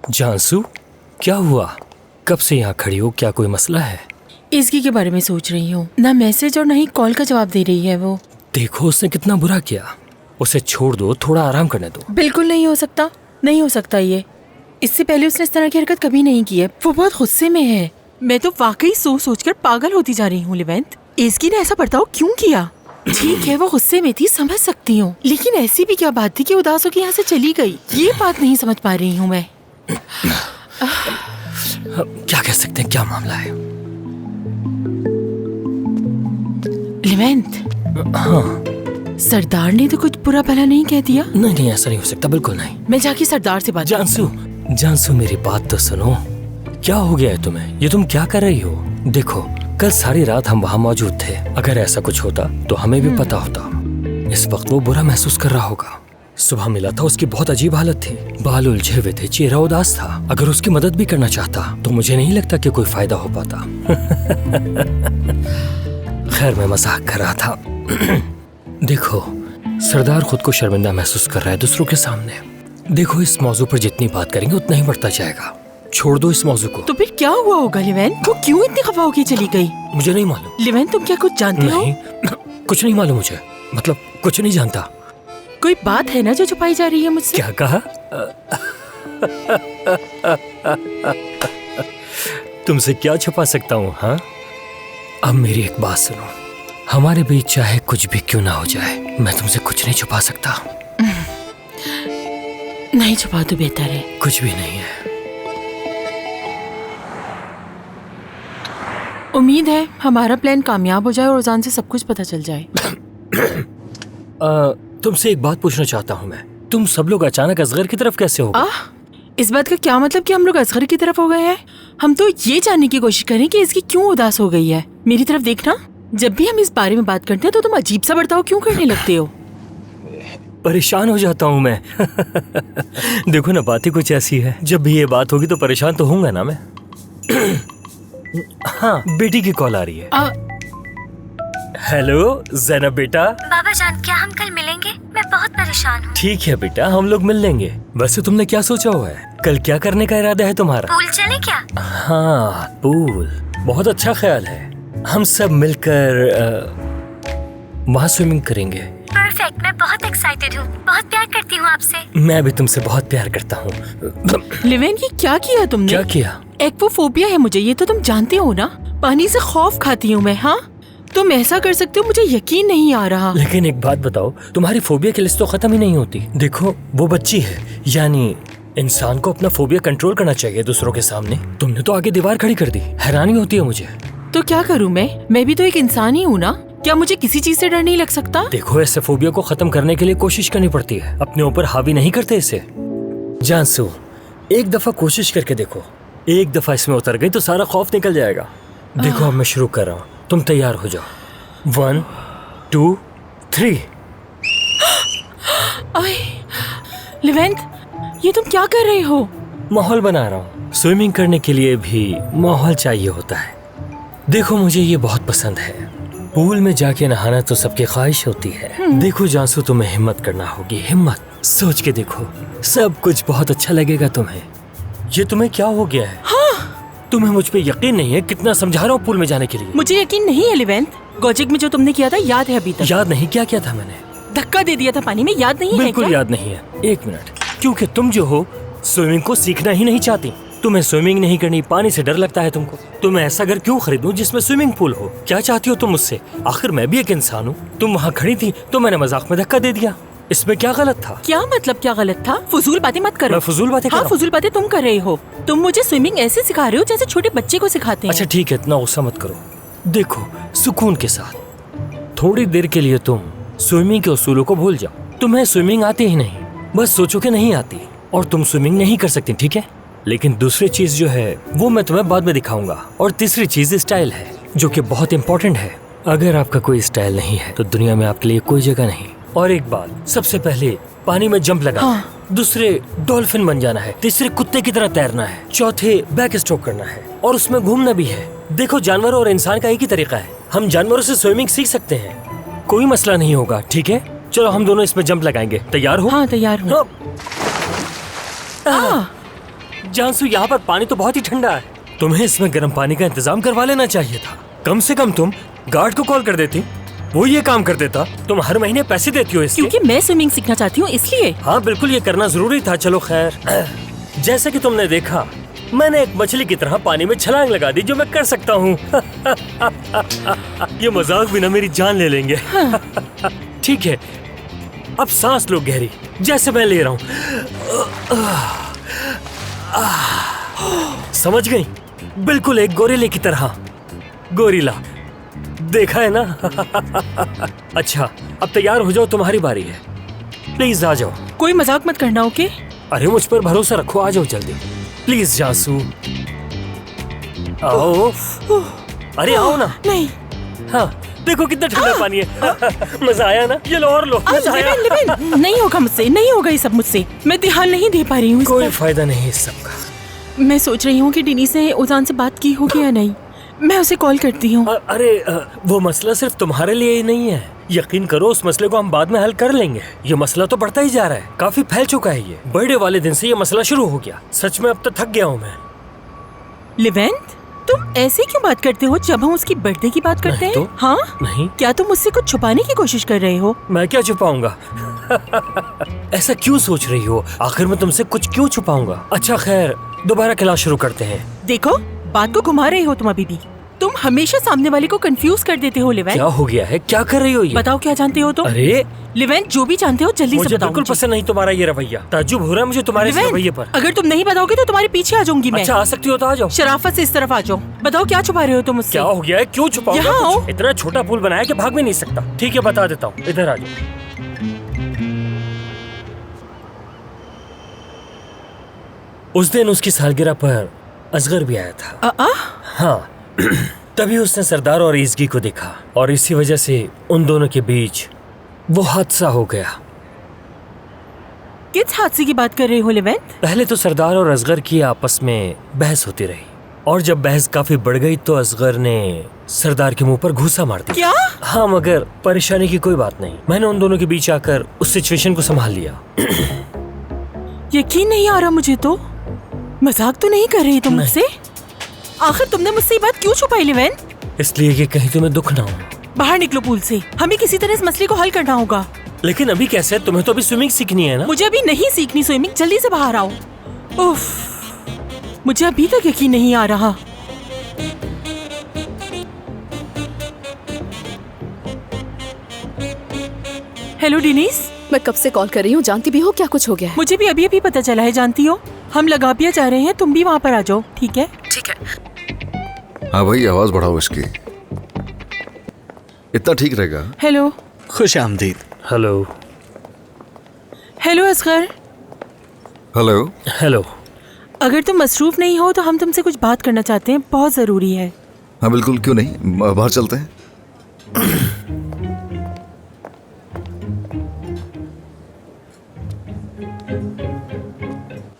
जानसू, क्या हुआ? कब से यहाँ खड़ी हो? क्या कोई मसला है? इसकी के बारे में सोच रही हूँ। ना मैसेज और ना ही कॉल का जवाब दे रही है वो। देखो उसने कितना बुरा किया। उसे छोड़ दो, थोड़ा आराम करने दो। बिल्कुल नहीं हो सकता, नहीं हो सकता ये। इससे पहले उसने इस तरह की हरकत कभी नहीं की है। वो बहुत गुस्से में है। मैं तो वाकई सोच सोचकर पागल होती जा रही हूँ लिवेंथ। इसकी ने ऐसा बर्ताव क्यों किया? ठीक है वो गुस्से में थी, समझ सकती हूँ, लेकिन ऐसी भी क्या बात थी कि उदास होकर यहाँ से चली गई? ये बात नहीं समझ पा रही हूँ मैं। क्या कह सकते हैं, क्या मामला है? लिवेंथ, हाँ सरदार ने तो कुछ बुरा भला नहीं कह दिया? नहीं नहीं, ऐसा नहीं हो सकता, बिल्कुल नहीं। मैं जाके सरदार से बात। जानसू मेरी बात तो सुनो। क्या हो गया है तुम्हें? ये तुम क्या कर रही हो? देखो कल सारी रात हम वहाँ मौजूद थे। अगर ऐसा कुछ होता तो हमें भी पता होता। इस वक्त वो बुरा महसूस कर रहा होगा। सुबह मिला था, उसकी बहुत अजीब हालत थी, बाल उलझे हुए थे, चेहरा उदास था। अगर उसकी मदद भी करना चाहता तो मुझे नहीं लगता कि कोई फायदा हो पाता। खैर मैं मजाक कर रहा था। देखो सरदार खुद को शर्मिंदा महसूस कर रहा है दूसरों के सामने। देखो इस मौजू पर जितनी बात करेंगे उतना ही बढ़ता जाएगा। छोड़ दो इस मौजू को। तो फिर क्या हुआ होगा लिवेंथ? वो क्यों इतनी खफा होकर चली गई? मुझे नहीं मालूम। लिवेंथ तुम क्या कुछ जानते हो? नहीं, कुछ नहीं मालूम मुझे, मतलब कुछ नहीं जानता। कोई बात है ना जो छुपाई जा रही है मुझसे? क्या कहा? तुमसे क्या छुपा सकता हूँ? हाँ अब मेरी एक बात सुनो। हमारे बीच चाहे कुछ भी क्यों ना हो जाए, मैं तुमसे कुछ नहीं छुपा सकता। नहीं छुपा तो बेहतर है। कुछ भी नहीं है। उम्मीद है हमारा प्लान कामयाब हो जाए और रोजान से सब कुछ पता चल जाए। तुमसे एक बात पूछना चाहता हूँ मैं। तुम सब लोग अचानक असगर की तरफ कैसे हो? इस बात का क्या मतलब कि हम लोग असगर की तरफ हो गए हैं? हम तो ये जानने की कोशिश करें कि इसकी क्यों उदास हो गई है। मेरी तरफ देखना, जब भी हम इस बारे में बात करते हैं तो तुम अजीब सा बर्ताव क्यों करने लगते हो? परेशान हो जाता हूँ मैं। देखो ना, बात ही कुछ ऐसी है। जब भी ये बात होगी तो परेशान तो होऊंगा ना मैं। हाँ बेटी की कॉल आ रही है। हेलो ज़ैनब बेटा। बाबा जान, क्या हम कल मिलेंगे? मैं बहुत परेशान हूँ। ठीक है बेटा, हम लोग मिल लेंगे। वैसे तुमने क्या सोचा हुआ है? कल क्या करने का इरादा है तुम्हारा? पूल चले क्या? हाँ पूल, बहुत अच्छा ख्याल है। हम सब मिलकर वहाँ स्विमिंग करेंगे। परफेक्ट, मैं बहुत एक्साइटेड हूँ। बहुत प्यार करती हूँ आपसे। मैं भी तुमसे बहुत प्यार करता हूँ। लिवेंथ ये क्या किया तुमने? क्या किया? एक्वाफोबिया है मुझे, ये तो तुम जानते हो ना। पानी से खौफ खाती हूँ मैं। हाँ तुम ऐसा कर सकते हो, मुझे यकीन नहीं आ रहा। लेकिन एक बात बताओ, तुम्हारी फोबिया की लिस्ट तो खत्म ही नहीं होती। देखो वो बच्ची है, यानी इंसान को अपना फोबिया कंट्रोल करना चाहिए दूसरों के सामने। तुमने तो आगे दीवार खड़ी कर दी। हैरानी होती है मुझे। तो क्या करूँ मैं भी तो एक इंसान ही हूँ ना। क्या मुझे किसी चीज से डर नहीं लग सकता? देखो ऐसे फोबिया को खत्म करने के लिए कोशिश करनी पड़ती है, अपने ऊपर हावी नहीं करते इसे। जानसू एक दफा कोशिश करके देखो, एक दफा इसमें उतर गई तो सारा खौफ निकल जाएगा। देखो अब मैं शुरू कर रहा हूँ, तुम तैयार हो जाओ। 1 2 3। लिवेंथ ये तुम क्या कर रहे हो? माहौल बना रहा हूँ। स्विमिंग करने के लिए भी माहौल चाहिए होता है। देखो मुझे ये बहुत पसंद है। पूल में जाके नहाना तो सबकी ख्वाहिश होती है। देखो जानसू, तुम्हें हिम्मत करना होगी। हिम्मत, सोच के देखो, सब कुछ बहुत अच्छा लगेगा तुम्हें। ये तुम्हें क्या हो गया है? हाँ तुम्हें मुझ पे यकीन नहीं है? कितना समझा रहा हूँ पूल में जाने के लिए। मुझे यकीन नहीं है लिवेंथ। गोजिक में जो तुमने किया था याद है अभी तक? याद नहीं? क्या किया था मैंने? धक्का दे दिया था पानी में, याद नहीं है? बिल्कुल याद नहीं है। एक मिनट, क्योंकि तुम जो हो स्विमिंग को सीखना ही नहीं चाहती। तुम्हें स्विमिंग नहीं करनी, पानी से डर लगता है तुमको। तो मैं ऐसा घर क्यों खरीदूं जिसमें स्विमिंग पूल हो? क्या चाहती हो तुम मुझसे? आखिर मैं भी एक इंसान हूँ। तुम वहाँ खड़ी थी तो मैंने मजाक में धक्का दे दिया। इसमें क्या गलत था? क्या मतलब क्या गलत था? फजूल बातें मत करो। मैं फजूल बातें कर रहा हूं? फजूल बातें तुम कर रहे हो। तुम मुझे स्विमिंग ऐसे सिखा रहे हो जैसे छोटे बच्चे को सिखाते हैं। अच्छा ठीक है, इतना गुस्सा मत करो। देखो सुकून के साथ थोड़ी देर के लिए तुम स्विमिंग के उसूलों को भूल जाओ। तुम्हें स्विमिंग आती ही नहीं, बस सोचो कि नहीं आती और तुम स्विमिंग नहीं कर सकती, ठीक है? लेकिन दूसरी चीज जो है वो मैं तुम्हें बाद में दिखाऊंगा। और तीसरी चीज स्टाइल है, जो कि बहुत इंपॉर्टेंट है। अगर आपका कोई स्टाइल नहीं है तो दुनिया में आपके लिए कोई जगह नहीं। और एक बात, सबसे पहले पानी में जंप लगाना है, दूसरे डॉल्फिन बन जाना है, तीसरे कुत्ते की तरह तैरना है, चौथे बैक स्ट्रोक करना है और उसमें घूमना भी है। देखो जानवरों और इंसान का एक ही तरीका है। हम जानवरों से स्विमिंग सीख सकते हैं, कोई मसला नहीं होगा, ठीक है? चलो हम दोनों इसमें जंप लगाएंगे। तैयार हो? हाँ तैयार हूँ। जानसू, यहाँ पर पानी तो बहुत ही ठंडा है। तुम्हें इसमें गर्म पानी का इंतजाम करवा लेना चाहिए था। कम से कम तुम गार्ड को कॉल कर देती, वो ये काम कर देता। तुम हर महीने पैसे देती हो इसके। क्योंकि मैं स्विमिंग सीखना चाहती हूँ इसलिए। हाँ बिल्कुल, ये करना जरूरी था। चलो खैर, जैसे कि तुमने देखा, मैंने एक मछली की तरह पानी में छलांग लगा दी, जो मैं कर सकता हूँ। ये मजाक भी ना मेरी जान ले लेंगे। ठीक है, अब सांस लो गहरी, जैसे मैं ले रहा हूँ। समझ गई? बिल्कुल एक गोरिल्ले की तरह। गोरिल्ला देखा है ना? अच्छा, अब तैयार हो जाओ, तुम्हारी बारी है। प्लीज आ जाओ। कोई मजाक मत करना, ओके? अरे मुझ पर भरोसा रखो, आ जाओ जल्दी प्लीज। जासू आओ। अरे आओ ना। नहीं। हाँ देखो कितना ठंडा पानी है। मजा आया ना? ये लो और लो। मजा आया। लिवेन, नहीं होगा मुझसे, नहीं होगा ये सब मुझसे। मैं ध्यान नहीं दे पा रही हूँ। कोई फायदा नहीं इस सब का। मैं सोच रही हूँ कि डिनीस ने उजान से बात की होगी या नहीं। मैं उसे कॉल करती हूँ। अरे वो मसला सिर्फ तुम्हारे लिए ही नहीं है। यकीन करो, उस मसले को हम बाद में हल कर लेंगे। ये मसला तो बढ़ता ही जा रहा है, काफी फैल चुका है। ये बर्थडे वाले दिन से ये मसला शुरू हो गया। सच में अब तो थक गया हूँ मैं। लिवेंट, तुम ऐसे क्यों बात करते हो जब हम उसकी बर्थडे की बात करते हैं? तो? हाँ नहीं। क्या तुम मुझसे कुछ छुपाने की कोशिश कर रहे हो? मैं क्या छुपाऊंगा? ऐसा क्यों सोच रही हो? आखिर मैं तुमसे कुछ क्यों छुपाऊंगा? अच्छा खैर, दोबारा क्लास शुरू करते हैं। देखो, बात को घुमा रहे हो तुम अभी भी। तुम हमेशा सामने वाले को कंफ्यूज कर देते हो। लिवेंट, क्या हो गया है? क्या कर रही हो ये? बताओ क्या जानते हो तुम? अरे लिवेंट, जो भी जानते हो जल्दी से मुझे बताओ। बिल्कुल पसंद नहीं तुम्हारा ये रवैया। ताज्जुब हो रहा है मुझे तुम्हारे इस लिवेंट, रवैये पर। अगर तुम नहीं बताओगे तो तुम्हारे पीछे आ जाऊंगी मैं। अच्छा आ सकती हो तो आ जाओ। शराफत से इस तरफ आ जाओ। बताओ क्या छुपा रहे हो तुम मुझसे? क्या हो गया है? क्यों छुपाऊंगा यहाँ आओ। कुछ? इतना छोटा पुल बनाया कि भाग भी नहीं सकता। ठीक है बता देता हूँ, इधर आ जाओ। उस दिन उसकी सालगिरह पर असगर भी आया था। हाँ तभी उसने सरदार और ईज़गी को देखा और इसी वजह से उन दोनों के बीच वो हादसा हो गया। किस हादसे की बात कर रहे हो लिवेंट? पहले तो सरदार और असगर की आपस में बहस होती रही और जब बहस काफी बढ़ गई तो असगर ने सरदार के मुंह पर घूंसा मार दिया। क्या? हाँ मगर परेशानी की कोई बात नहीं। मैंने उन दोनों के बीच आकर उस सिचुएशन को संभाल लिया। यकीन नहीं आ रहा मुझे तो। मजाक तो नहीं कर रही तुम मुझसे? आखिर तुमने मुझसे ये बात क्यों छुपाई लिवेंट? इसलिए कि कहीं तुम्हें दुख ना हो। बाहर निकलो पूल से। हमें किसी तरह इस मसले को हल करना होगा। लेकिन अभी कैसे? तुम्हें तो अभी स्विमिंग सीखनी है ना? मुझे अभी नहीं सीखनी स्विमिंग। जल्दी से बाहर आओ। उफ, मुझे अभी तक यकीन नहीं आ रहा। हेलो डिनीस, मैं कब से कॉल कर रही हूँ, जानती भी हो क्या कुछ हो गया है? मुझे भी अभी अभी पता चला है। जानती हो, हम लगाबिया जा रहे हैं, तुम भी वहाँ पर आ जाओ। ठीक है? ठीक है। हाँ भाई, आवाज बढ़ाओ इसकी, इतना ठीक रहेगा। हेलो। खुश आमदीद। Hello. Hello Asgar. Hello. Hello. अगर तुम मसरूफ नहीं हो तो हम तुमसे कुछ बात करना चाहते हैं, बहुत जरूरी है। हाँ बिल्कुल, क्यों नहीं, बाहर चलते हैं।